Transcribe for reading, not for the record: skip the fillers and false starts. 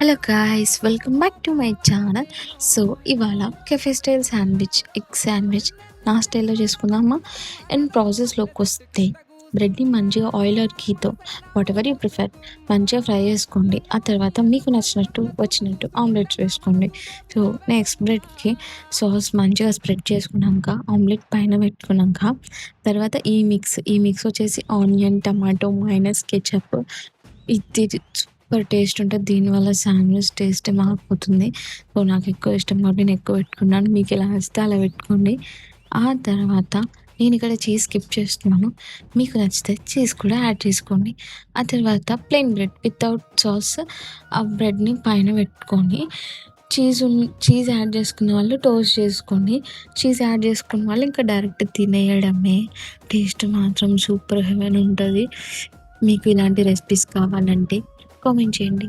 Hello guys, welcome back to my channel. So ఇవాళ cafe style sandwich, egg sandwich నా స్టైల్లో చేసుకుందామా. And ప్రాసెస్లోకి వస్తే బ్రెడ్ని మంచిగా ఆయిల్ ఆర్ ఘీతో వాట్ ఎవర్ యూ ప్రిఫర్ మంచిగా ఫ్రై చేసుకోండి. ఆ తర్వాత మీకు నచ్చినట్టు వచ్చినట్టు ఆమ్లెట్స్ వేసుకోండి. సో నెక్స్ట్ బ్రెడ్కి సాస్ మంచిగా స్ప్రెడ్ చేసుకున్నాక ఆమ్లెట్ పైన పెట్టుకున్నాక తర్వాత ఈ మిక్స్ వచ్చేసి ఆనియన్, టమాటో, మైనస్, కెచప్. ఇది సూపర్ టేస్ట్ ఉంటది. దీనివల్ల శాండ్విచ్ టేస్టే మారిపోతుంది. సో, నాకెక్కువ ఇష్టం కాబట్టి నేను ఎక్కువ పెట్టుకున్నాను. మీకెలా నచ్చితే అలా పెట్టుకోండి. ఆ తర్వాత నేనిక్కడ చీజ్ స్కిప్ చేస్తున్నాను. మీకు నచ్చితే చీజ్ కూడా యాడ్ చేసుకోండి. ఆ తర్వాత ప్లెయిన్ బ్రెడ్ వితౌట్ సాస్ ఆ బ్రెడ్‌ని పైన పెట్టుకొని చీజ్ యాడ్ చేసుకున్న వాళ్ళు టోస్ట్ చేసుకోండి. చీజ్ యాడ్ చేసుకున్న వాళ్ళు ఇంకా డైరెక్ట్ తినేయడమే. టేస్ట్ మాత్రం సూపర్ హెవెన్ ఉంటది. మీకు ఇలాంటి రెసిపీస్ కావాలంటే కామెంట్ చేయండి.